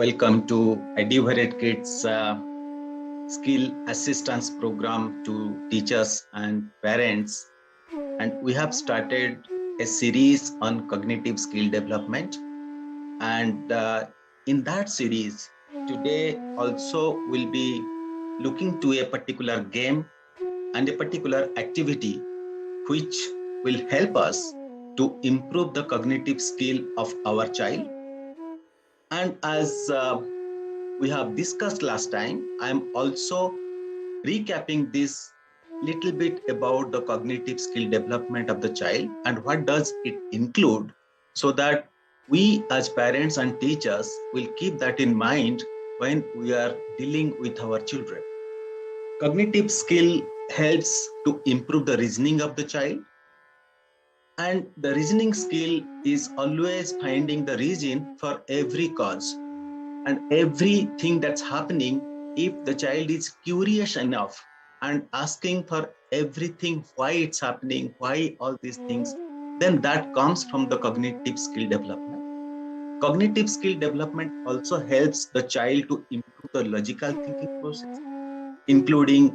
Welcome to Eduvarate Kids Skill Assistance Program to teachers and parents. And we have started a series on cognitive skill development. And in that series, today also we'll be looking to a particular game and a particular activity which will help us to improve the cognitive skill of our child. And as we have discussed last time, I'm also recapping this little bit about the cognitive skill development of the child and what does it include, so that we as parents and teachers will keep that in mind when we are dealing with our children. Cognitive skill helps to improve the reasoning of the child, and the reasoning skill is always finding the reason for every cause and everything that's happening. If the child is curious enough and asking for everything, why it's happening, why all these things, then that comes from the cognitive skill development. Cognitive skill development also helps the child to improve the logical thinking process, including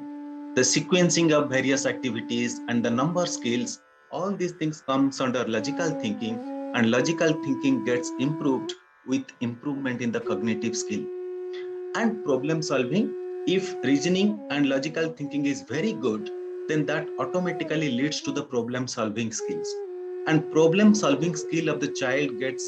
the sequencing of various activities and the number skills. All these things comes under logical thinking, and logical thinking gets improved with improvement in the cognitive skill. And problem solving, if reasoning and logical thinking is very good, then that automatically leads to the problem solving skills. And problem solving skill of the child gets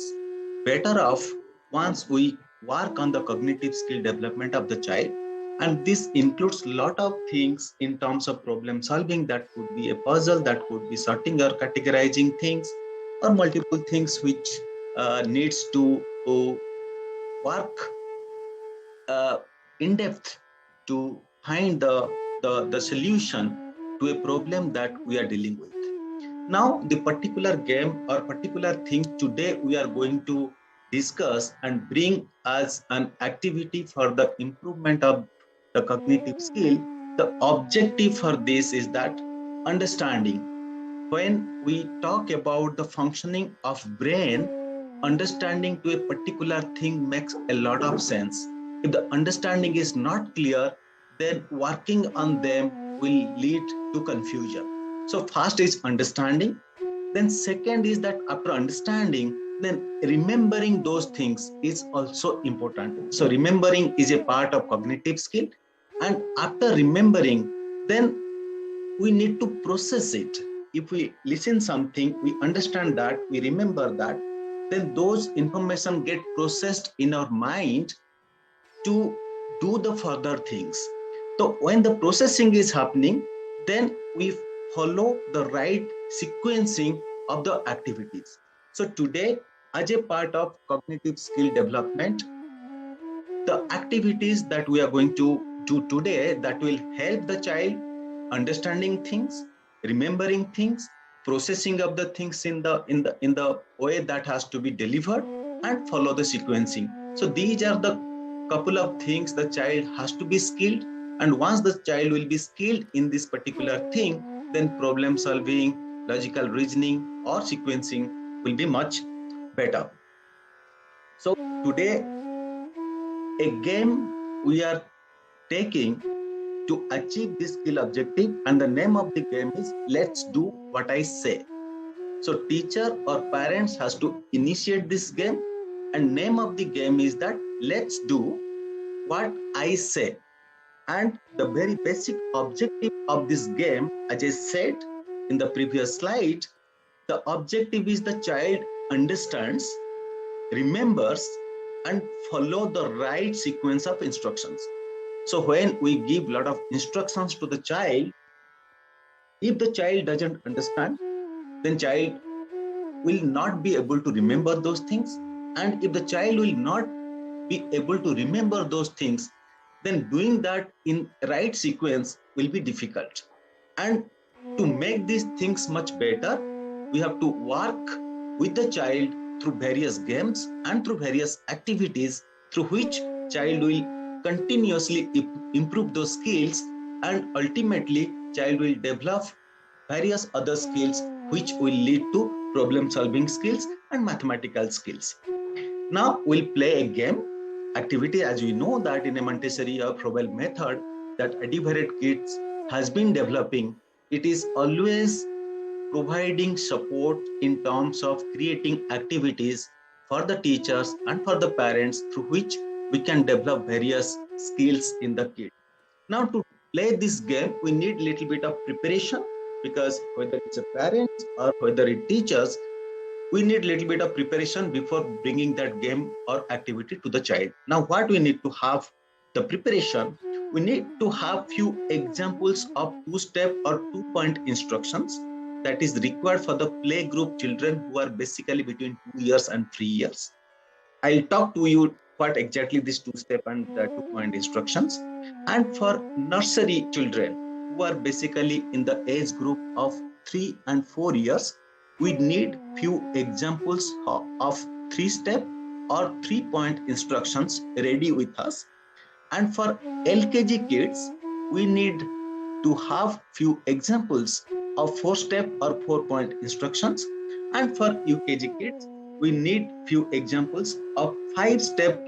better off once we work on the cognitive skill development of the child. And this includes a lot of things in terms of problem solving. That could be a puzzle, that could be sorting or categorizing things, or multiple things which needs to work uh, in depth to find the solution to a problem that we are dealing with. Now, the particular game or particular thing today we are going to discuss and bring as an activity for the improvement of the cognitive skill. The objective for this is that understanding. When we talk about the functioning of brain, understanding to a particular thing makes a lot of sense. If the understanding is not clear, then working on them will lead to confusion. So first is understanding. Then second is that after understanding, then remembering those things is also important. So remembering is a part of cognitive skill. And after remembering, then we need to process it. If we listen something, we understand that, we remember that, then those information get processed in our mind to do the further things. So when the processing is happening, then we follow the right sequencing of the activities. So today, as a part of cognitive skill development, the activities that we are going to do today that will help the child understanding things, remembering things, processing of the things in the way that has to be delivered, and follow the sequencing. So these are the couple of things the child has to be skilled. And once the child will be skilled in this particular thing, then problem solving, logical reasoning, or sequencing will be much better. So today, a game we are taking to achieve this skill objective, and the name of the game is Let's Do What I Say. So teacher or parents has to initiate this game, and name of the game is that Let's Do What I Say. And the very basic objective of this game, as I said in the previous slide, the objective is the child understands, remembers, and follow the right sequence of instructions. So when we give a lot of instructions to the child, if the child doesn't understand, then child will not be able to remember those things. And if the child will not be able to remember those things, then doing that in right sequence will be difficult. And to make these things much better, we have to work with the child through various games and through various activities through which child will continuously improve those skills, and ultimately child will develop various other skills which will lead to problem solving skills and mathematical skills. Now we'll play a game. activity, as we know that in a Montessori or Froebel method that Adiveret Kids has been developing, it is always providing support in terms of creating activities for the teachers and for the parents through which we can develop various skills in the kid. Now, to play this game, we need a little bit of preparation, because whether it's a parent or whether it teachers, we need a little bit of preparation before bringing that game or activity to the child. Now, what we need to have the preparation, we need to have few examples of two-step or two-point instructions that is required for the play group children who are basically between 2 years and 3 years. I'll talk to you what exactly these two-step and two-point instructions. And for nursery children who are basically in the age group of 3 and 4 years, we need few examples of three-step or three-point instructions ready with us. And for LKG kids, we need to have few examples of four-step or four-point instructions. And for UKG kids, we need few examples of five-step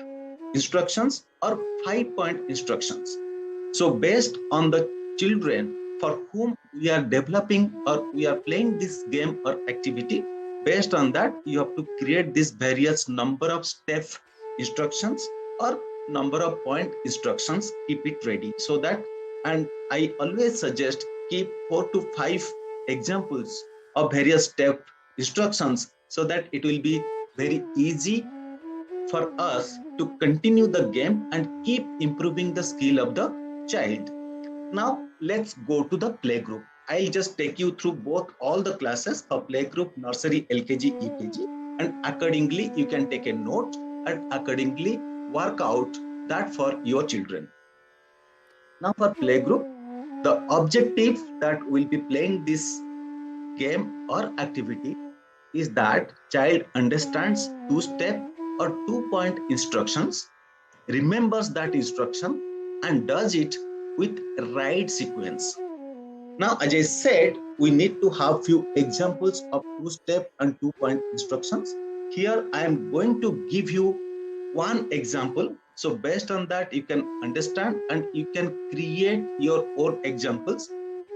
instructions or five-point instructions. So based on the children for whom we are developing or we are playing this game or activity, based on that, you have to create this various number of step instructions or number of point instructions, keep it ready so that, and I always suggest keep 4 to 5 examples of various step instructions so that it will be very easy for us to continue the game and keep improving the skill of the child. Now let's go to the playgroup. I'll just take you through both all the classes of playgroup, nursery, LKG, EKG, and accordingly you can take a note and accordingly work out that for your children. Now for playgroup, the objective that we'll be playing this game or activity is that child understands two-step or two-point instructions, remembers that instruction, and does it with right sequence. Now, as I said, we need to have few examples of two-step and two-point instructions. Here, I am going to give you one example. So based on that, you can understand and you can create your own examples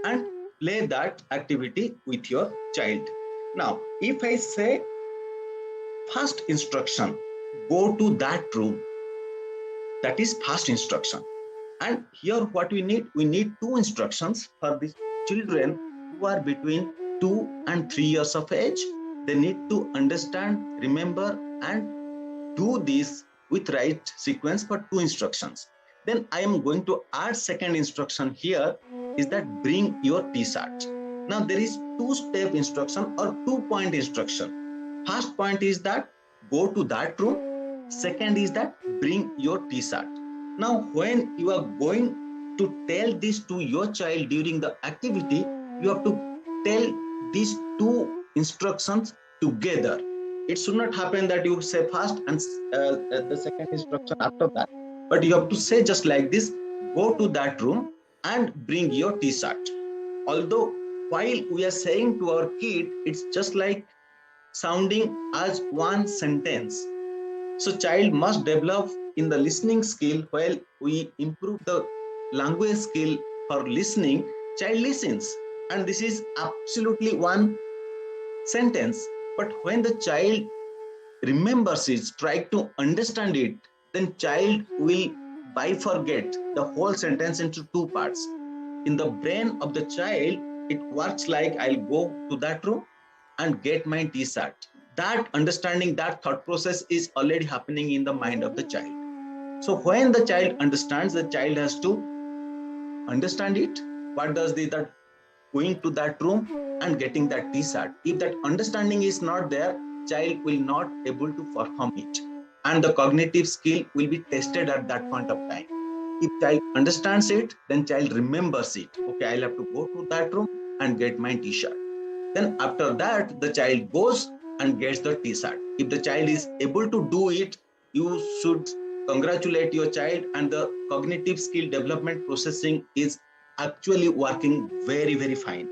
and play that activity with your child. Now, if I say first instruction, go to that room, that is first instruction. And here what we need two instructions for the children who are between 2 and 3 years of age. They need to understand, remember, and do this with right sequence for two instructions. Then I am going to add second instruction here is that bring your T-shirt. Now there is two-step instruction or two-point instruction. First point is that go to that room. Second is that bring your T-shirt. Now when you are going to tell this to your child during the activity, you have to tell these two instructions together. It should not happen that you say first and the second instruction after that, but you have to say just like this, go to that room and bring your T-shirt. Although while we are saying to our kid, it's just like sounding as one sentence. So child must develop in the listening skill. While we improve the language skill for listening, child listens. And this is absolutely one sentence. But when the child remembers it, try to understand it, then child will bifurcate the whole sentence into two parts. In the brain of the child, it works like I'll go to that room and get my T-shirt. That understanding, that thought process is already happening in the mind of the child. So when the child understands, the child has to understand it. What does that going to that room and getting that T-shirt? If that understanding is not there, child will not able to perform it. And the cognitive skill will be tested at that point of time. If child understands it, then child remembers it. Okay, I'll have to go to that room and get my T-shirt. Then after that, the child goes and gets the T-shirt. If the child is able to do it, you should congratulate your child, and the cognitive skill development processing is actually working very, very fine.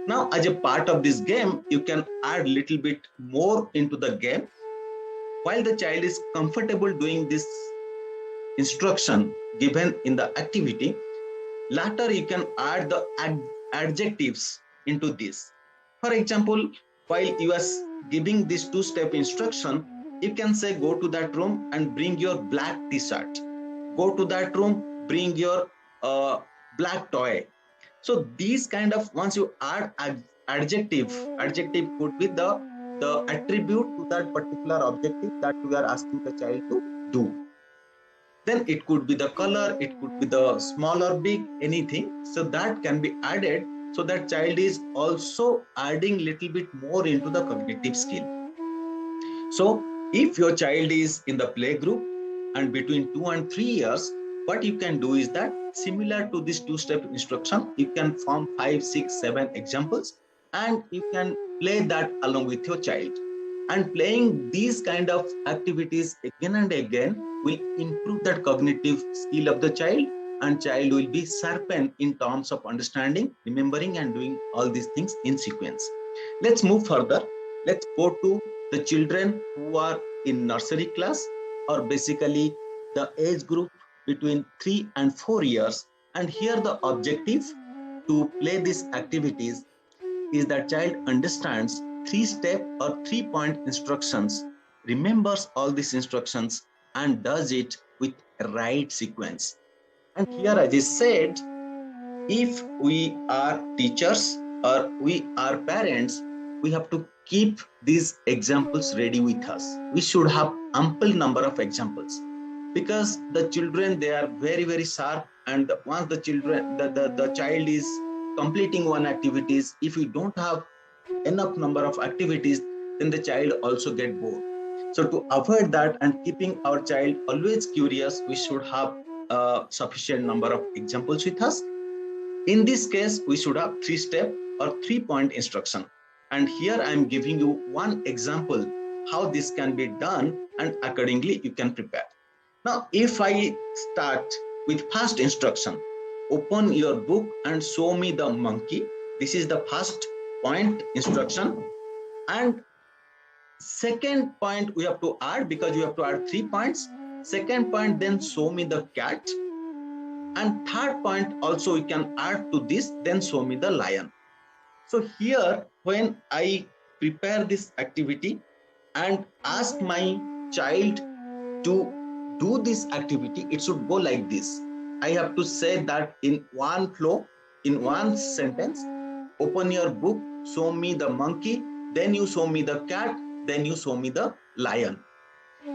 Now, as a part of this game, you can add a little bit more into the game. While the child is comfortable doing this instruction given in the activity, later you can add the adjectives into this. For example, while you are giving this two-step instruction, you can say, go to that room and bring your black t-shirt. Go to that room, bring your black toy. So these kind of, once you add adjective could be the attribute to that particular objective that we are asking the child to do. Then it could be the color, it could be the small or big, anything. So that can be added, so that child is also adding little bit more into the cognitive skill. So if your child is in the play group and between 2 and 3 years, what you can do is that similar to this two-step instruction, you can form 5, 6, 7 examples and you can play that along with your child. And playing these kind of activities again and again will improve that cognitive skill of the child, and child will be sharpened in terms of understanding, remembering, and doing all these things in sequence. Let's move further. Let's go to the children who are in nursery class, or basically the age group between 3 and 4 years. And here the objective to play these activities is that child understands 3-step or 3-point instructions, remembers all these instructions, and does it with right sequence. And here, as I said, if we are teachers or we are parents, we have to keep these examples ready with us. We should have ample number of examples, because the children, they are very, very sharp, and once the child is completing one activities, if we don't have enough number of activities, then the child also get bored. So to avoid that and keeping our child always curious, we should have a sufficient number of examples with us. In this case, we should have 3-step or 3-point instruction. And here I am giving you one example how this can be done, and accordingly you can prepare. Now, if I start with first instruction, open your book and show me the monkey. This is the first point instruction. And second point we have to add, because you have to add 3 points. Second point, then show me the cat. And third point also we can add to this, then show me the lion. So here, when I prepare this activity and ask my child to do this activity, it should go like this. I have to say that in one flow, in one sentence. Open your book, show me the monkey, then you show me the cat, then you show me the lion.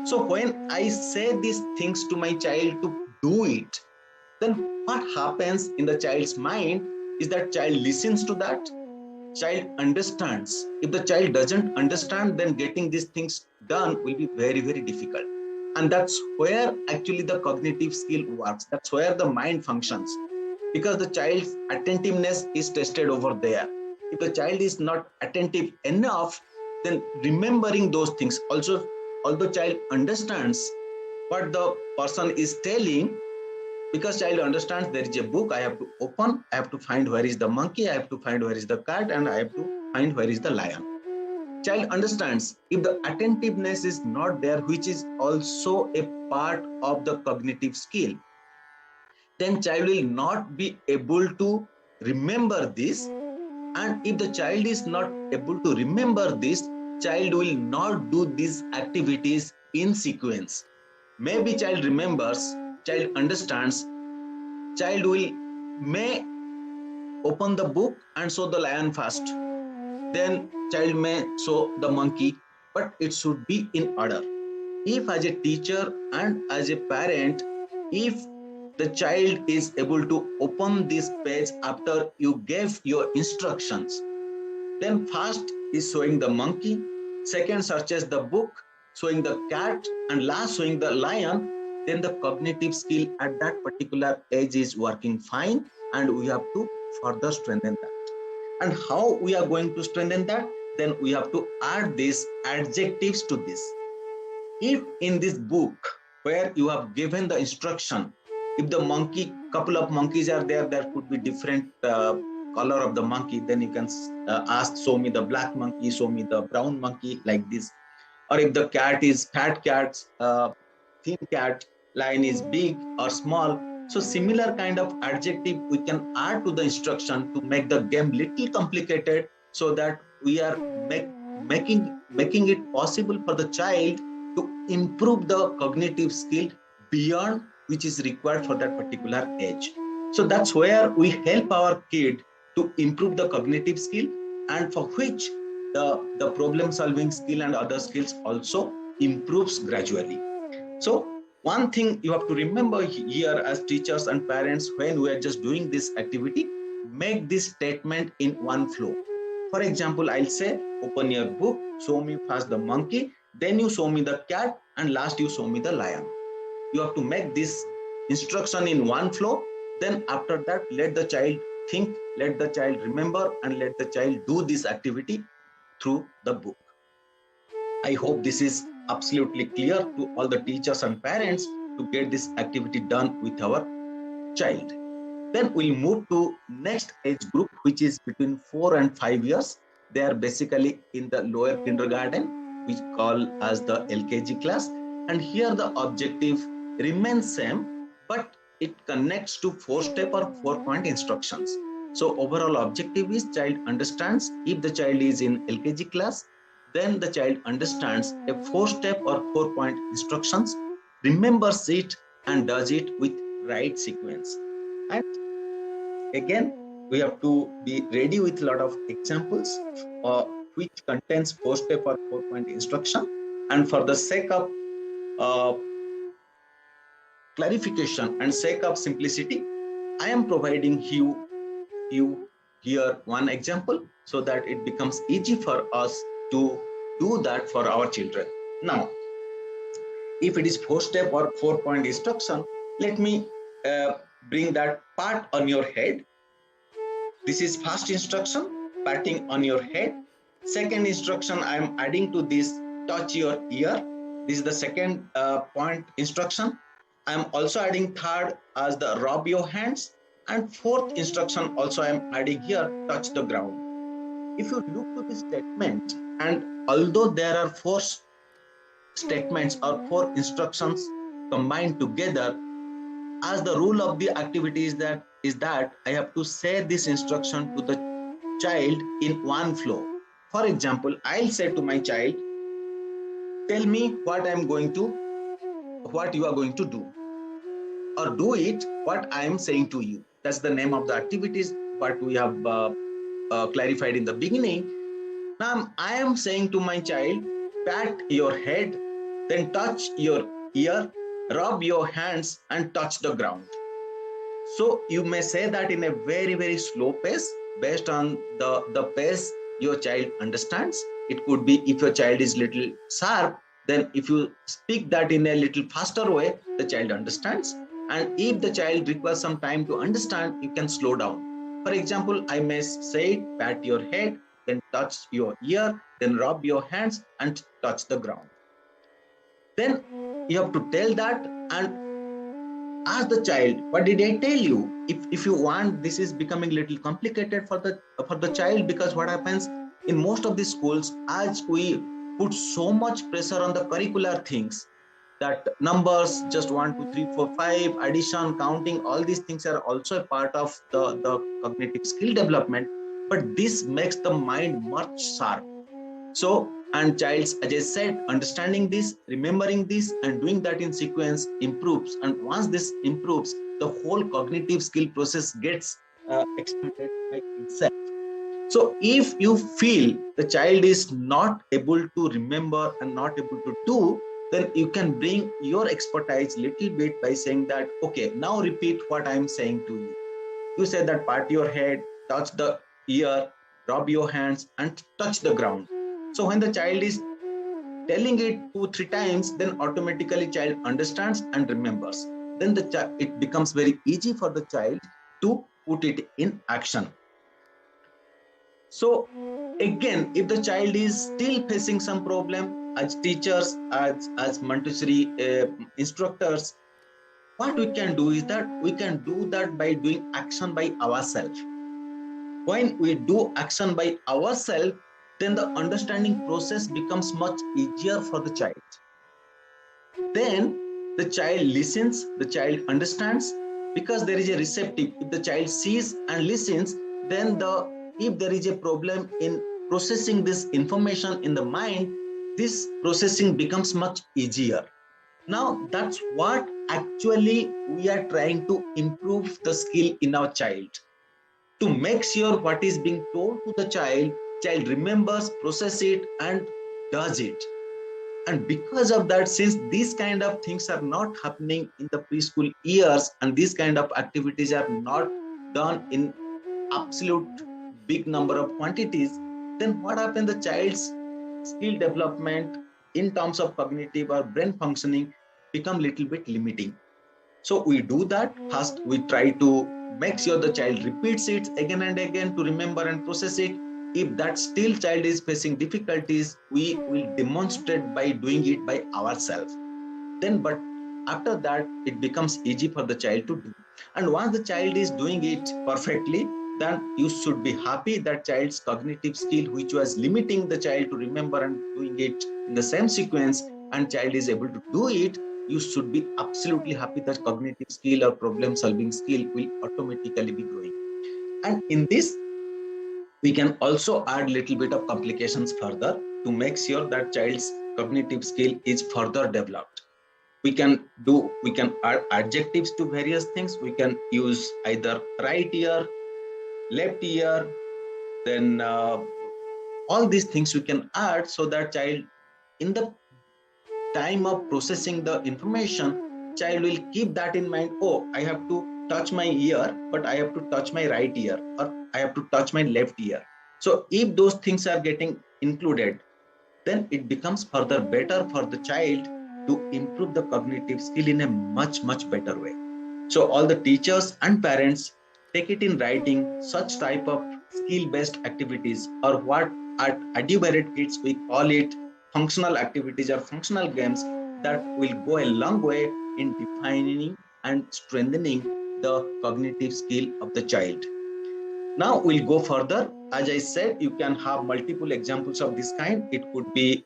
So when I say these things to my child to do it, then what happens in the child's mind is that child listens to that, child understands. If the child doesn't understand, then getting these things done will be very, very difficult. And that's where actually the cognitive skill works. That's where the mind functions, because the child's attentiveness is tested over there. If the child is not attentive enough, then remembering those things also, although child understands what the person is telling, because child understands there is a book, I have to open, I have to find where is the monkey, I have to find where is the cat, and I have to find where is the lion. Child understands. If the attentiveness is not there, which is also a part of the cognitive skill, then child will not be able to remember this. And if the child is not able to remember this, child will not do these activities in sequence. Maybe child remembers, child understands, child may open the book and show the lion first, then child may show the monkey, but it should be in order. If as a teacher and as a parent, if the child is able to open this page after you gave your instructions, then first is showing the monkey, second searches the book, showing the cat, and last showing the lion, then the cognitive skill at that particular age is working fine, and we have to further strengthen that. And how we are going to strengthen that? Then we have to add these adjectives to this. If in this book where you have given the instruction, if the monkey, couple of monkeys are there, there could be different color of the monkey, then you can ask, show me the black monkey, show me the brown monkey, like this. Or if the cat is fat cat, thin cat, lion is big or small. So similar kind of adjective we can add to the instruction to make the game little complicated, so that we are making it possible for the child to improve the cognitive skill beyond which is required for that particular age. So that's where we help our kid to improve the cognitive skill, and for which the problem solving skill and other skills also improves gradually. So one thing you have to remember here as teachers and parents, when we are just doing this activity, make this statement in one flow. For example, I'll say, open your book, show me first the monkey, then you show me the cat, and last you show me the lion. You have to make this instruction in one flow. Then after that, let the child think, let the child remember, and let the child do this activity through the book. I hope this is absolutely clear to all the teachers and parents to get this activity done with our child. Then we'll move to next age group, which is between 4 and 5 years. They are basically in the lower kindergarten, which call as the LKG class. And here the objective remains same, but it connects to 4-step or 4-point instructions. So overall objective is child understands. If the child is in LKG class, then the child understands a 4-step or 4-point instructions, remembers it, and does it with right sequence. And again, we have to be ready with a lot of examples which contains 4-step or 4-point instruction. And for the sake of clarification and sake of simplicity, I am providing you here one example so that it becomes easy for us to do that for our children. Now, if it is 4-step or 4-point instruction, let me bring that part on your head. This is first instruction, patting on your head. Second instruction, I am adding to this, touch your ear. This is the second point instruction. I am also adding third as the rub your hands. And fourth instruction also I am adding here, touch the ground. If you look to this statement, and although there are 4 statements or 4 instructions combined together, as the rule of the activity is that I have to say this instruction to the child in one flow. For example, I'll say to my child, tell me what you are going to do, or do it what I am saying to you. That's the name of the activities, what we have clarified in the beginning. Now I am saying to my child, pat your head, then touch your ear, rub your hands, and touch the ground. So you may say that in a very, very slow pace based on the pace your child understands. It could be, if your child is little sharp, then if you speak that in a little faster way, the child understands. And if the child requires some time to understand, you can slow down. For example, I may say, pat your head, then touch your ear, then rub your hands and touch the ground. Then you have to tell that and ask the child, what did I tell you? If you want, this is becoming a little complicated for the child, because what happens in most of the schools, as we put so much pressure on the curricular things, that numbers, just 1, 2, 3, 4, 5, addition, counting, all these things are also a part of the cognitive skill development, but this makes the mind much sharp. So, and child's, as I said, understanding this, remembering this, and doing that in sequence improves. And once this improves, the whole cognitive skill process gets expanded by itself. So if you feel the child is not able to remember and not able to do, then you can bring your expertise little bit by saying that, okay, now repeat what I'm saying to you. You say that, pat your head, touch the ear, rub your hands, and touch the ground. So when the child is telling it 2, 3 times, then automatically child understands and remembers. Then it becomes very easy for the child to put it in action. So again, if the child is still facing some problem, as teachers, as Montessori instructors, what we can do is that we can do that by doing action by ourselves. When we do action by ourselves, then the understanding process becomes much easier for the child. Then The child listens, the child understands, because there is a receptive. If the child sees and listens, then if there is a problem in processing this information in the mind, this processing becomes much easier. Now, that's what actually we are trying to improve the skill in our child, to make sure what is being told to the child remembers, process it, and does it. And because of that, since these kind of things are not happening in the preschool years, and these kind of activities are not done in absolute big number of quantities, then what happens? The child's skill development in terms of cognitive or brain functioning become little bit limiting. So we do that. First, we try to make sure the child repeats it again and again to remember and process it. If that still child is facing difficulties, we will demonstrate by doing it by ourselves. Then, but after that, it becomes easy for the child to do. And once the child is doing it perfectly, then you should be happy that child's cognitive skill, which was limiting the child to remember and doing it in the same sequence, and child is able to do it, you should be absolutely happy that cognitive skill or problem solving skill will automatically be growing. And in this, we can also add little bit of complications further to make sure that child's cognitive skill is further developed. We can add adjectives to various things. We can use either right ear, left ear, then all these things we can add, so that child, in the time of processing the information, child will keep that in mind. Oh, I have to touch my ear, but I have to touch my right ear, or I have to touch my left ear. So if those things are getting included, then it becomes further better for the child to improve the cognitive skill in a much better way. So all the teachers and parents take it in writing such type of skill based activities, or what at EduBarrett Kids we call it functional activities or functional games, that will go a long way in defining and strengthening the cognitive skill of the child. Now we'll go further. As I said, you can have multiple examples of this kind. It could be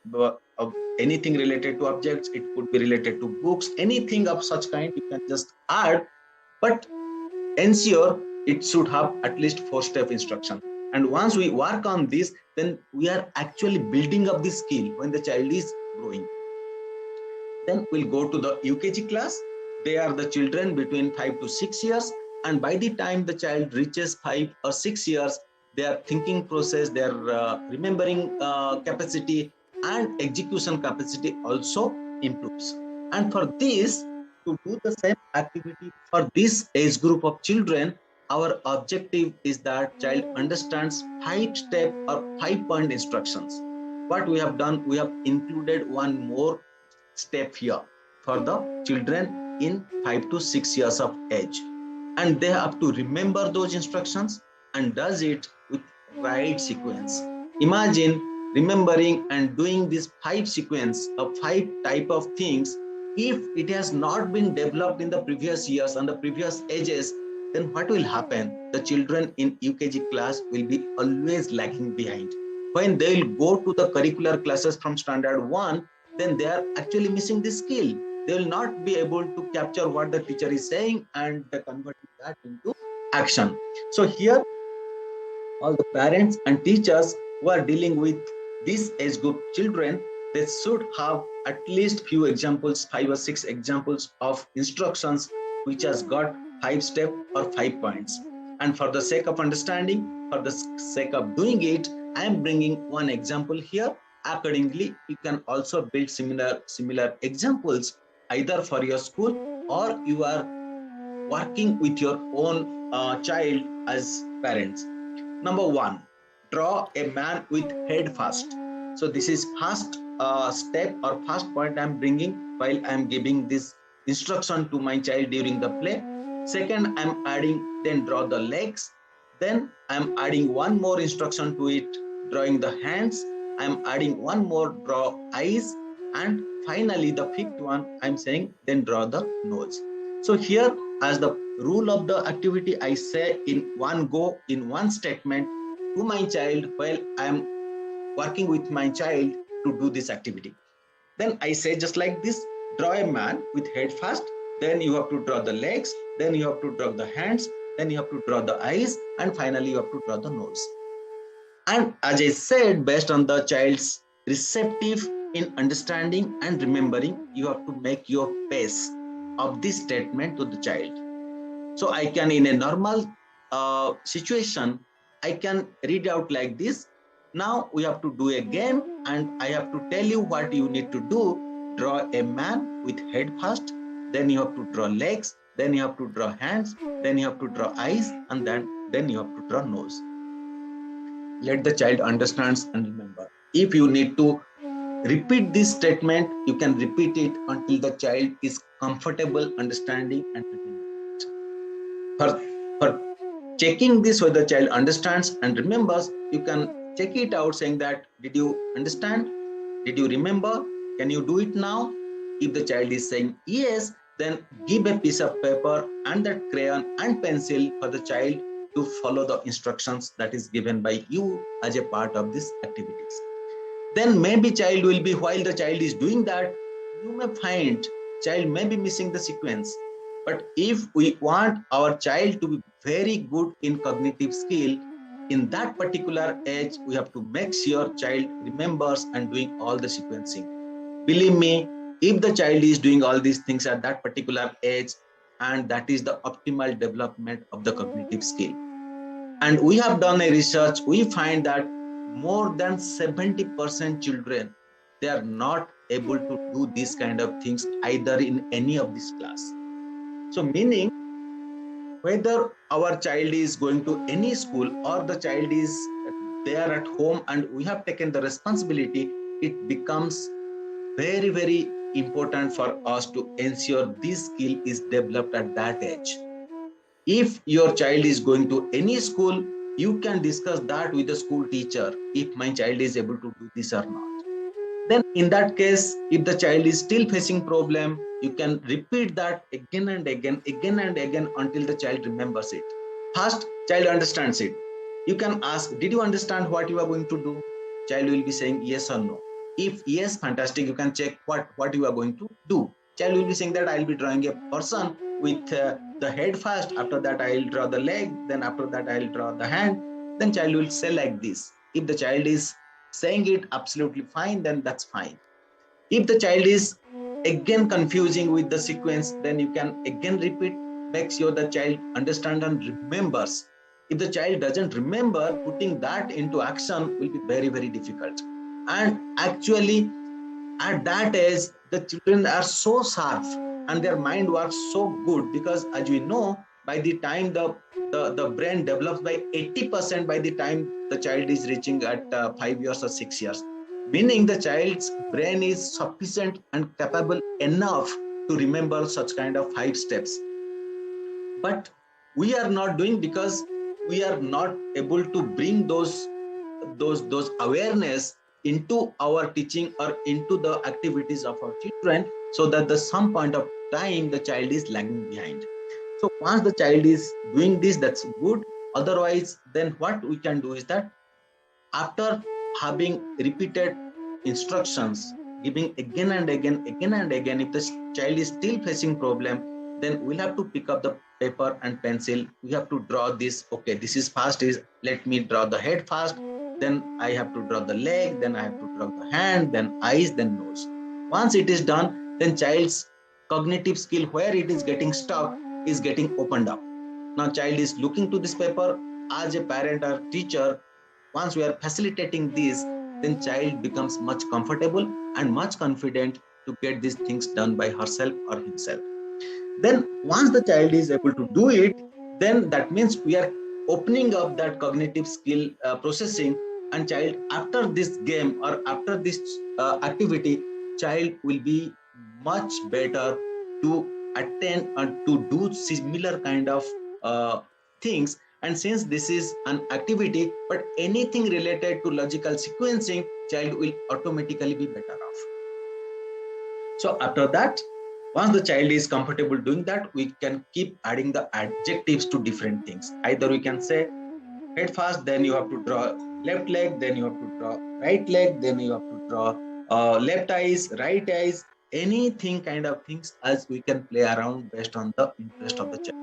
anything related to objects, it could be related to books, anything of such kind you can just add, but ensure it should have at least 4-step instruction. And once we work on this, then we are actually building up the skill when the child is growing. Then we'll go to the UKG class. They are the children between 5 to 6 years. And by the time the child reaches 5 or 6 years, their thinking process, their remembering capacity and execution capacity also improves. And for this, to do the same activity for this age group of children, our objective is that child understands 5-step or 5-point instructions. What we have done, we have included one more step here for the children in 5 to 6 years of age, and they have to remember those instructions and does it with right sequence. Imagine remembering and doing this 5 sequence of 5 type of things. If it has not been developed in the previous years and the previous ages, then what will happen? The children in UKG class will be always lagging behind. When they will go to the curricular classes from standard 1, then they are actually missing this skill. They will not be able to capture what the teacher is saying and convert that into action. So here, all the parents and teachers who are dealing with this age group children, they should have at least few examples, 5 or 6 examples of instructions which has got 5 steps or 5 points. And for the sake of understanding, for the sake of doing it, I am bringing one example here. Accordingly, you can also build similar examples either for your school, or you are working with your own child as parents. Number 1, draw a man with head first. So this is first step or first point I'm bringing while I'm giving this instruction to my child during the play. Second, I'm adding, then draw the legs. Then I'm adding one more instruction to it, drawing the hands. I'm adding one more, draw eyes. And finally, the fifth one, I'm saying, then draw the nose. So here, as the rule of the activity, I say in one go, in one statement to my child while I'm working with my child to do this activity. Then I say just like this, draw a man with head first, then you have to draw the legs, then you have to draw the hands, then you have to draw the eyes, and finally you have to draw the nose. And as I said, based on the child's receptive in understanding and remembering, you have to make your pace of this statement to the child. So I can, in a normal situation, I can read out like this. Now we have to do a game, and I have to tell you what you need to do. Draw a man with head first, then you have to draw legs, then you have to draw hands, then you have to draw eyes, and then you have to draw nose. Let the child understand and remember. If you need to repeat this statement, you can repeat it until the child is comfortable understanding and remembering. For checking this whether the child understands and remembers, you can check it out saying that, did you understand? Did you remember? Can you do it now? If the child is saying yes, then give a piece of paper and that crayon and pencil for the child to follow the instructions that is given by you as a part of these activities. Then maybe child will be, while the child is doing that, you may find child may be missing the sequence. But if we want our child to be very good in cognitive skill, in that particular age, we have to make sure child remembers and doing all the sequencing. Believe me, if the child is doing all these things at that particular age, and that is the optimal development of the cognitive skill. And we have done a research, we find that more than 70% children, they are not able to do these kind of things either in any of this class. So meaning, whether our child is going to any school or the child is there at home and we have taken the responsibility, it becomes very, very important for us to ensure this skill is developed at that age. If your child is going to any school, you can discuss that with the school teacher, if my child is able to do this or not. Then in that case, if the child is still facing problem, you can repeat that again and again until the child remembers it. First, child understands it. You can ask, did you understand what you are going to do? Child will be saying yes or no. If yes, fantastic, you can check what you are going to do. Child will be saying that I'll be drawing a person with the head first, after that I'll draw the leg, then after that I'll draw the hand. Then child will say like this. If the child is saying it absolutely fine, then that's fine. If the child is again confusing with the sequence, then you can again repeat, make sure the child understands and remembers. If the child doesn't remember, putting that into action will be very, very difficult. And actually, at that age, the children are so sharp and their mind works so good, because as we know, by the time the brain develops by 80% by the time the child is reaching at 5 years or 6 years, meaning the child's brain is sufficient and capable enough to remember such kind of 5 steps. But we are not doing, because we are not able to bring those awareness into our teaching or into the activities of our children, so that the some point of time the child is lagging behind. So once the child is doing this, that's good. Otherwise, then what we can do is that after having repeated instructions, giving again and again, if the child is still facing problem, then we'll have to pick up the paper and pencil. We have to draw this. Okay, this is fast, is let me draw the head first, then I have to draw the leg, then I have to draw the hand, then eyes, then nose. Once it is done, then child's cognitive skill, where it is getting stuck, is getting opened up. Now child is looking to this paper. As a parent or teacher, once we are facilitating this, then child becomes much comfortable and much confident to get these things done by herself or himself. Then once the child is able to do it, then that means we are opening up that cognitive skill processing, and child, after this game or after this activity, child will be much better to attend and to do similar kind of things. And since this is an activity, but anything related to logical sequencing, child will automatically be better off. So after that, once the child is comfortable doing that, we can keep adding the adjectives to different things. Either we can say head first, then you have to draw left leg, then you have to draw right leg, then you have to draw left eyes, right eyes, anything kind of things as we can play around based on the interest of the child.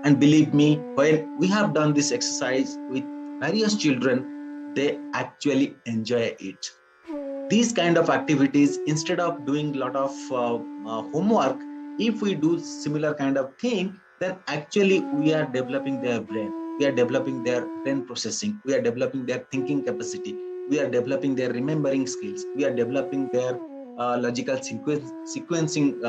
And believe me, when we have done this exercise with various children, they actually enjoy it. These kind of activities, instead of doing a lot of homework, if we do similar kind of thing, then actually we are developing their brain, we are developing their brain processing, we are developing their thinking capacity, we are developing their remembering skills, we are developing their logical sequencing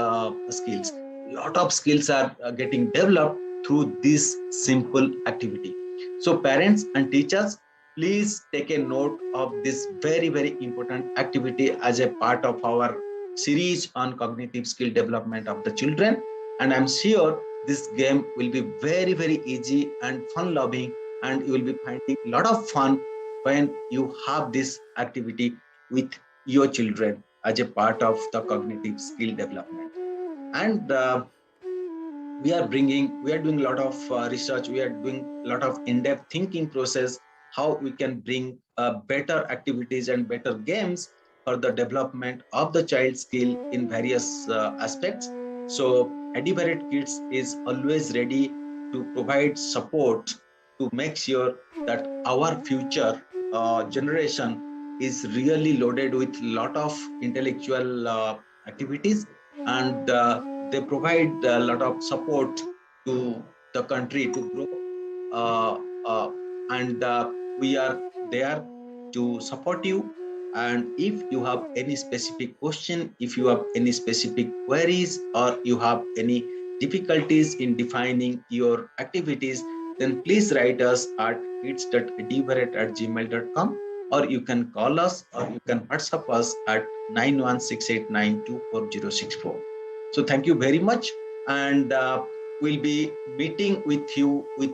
skills. A lot of skills are getting developed through this simple activity. So parents and teachers, please take a note of this very, very important activity as a part of our series on cognitive skill development of the children. And I'm sure this game will be very, very easy and fun loving, and you will be finding a lot of fun when you have this activity with your children as a part of the cognitive skill development. And we are doing a lot of research, we are doing a lot of in-depth thinking process, how we can bring better activities and better games for the development of the child skill in various aspects. So EduBharat Kids is always ready to provide support to make sure that our future generation is really loaded with a lot of intellectual activities, and they provide a lot of support to the country to grow, uh, uh, and we are there to support you. And if you have any specific question, if you have any specific queries, or you have any difficulties in defining your activities, then please write us at kids.edubarate@gmail.com, or you can call us, or you can WhatsApp us at 9168924064. So thank you very much, and we'll be meeting with you with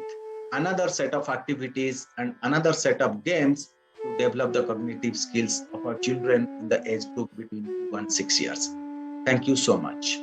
another set of activities and another set of games to develop the cognitive skills of our children in the age group between 2 and 6 years. Thank you so much.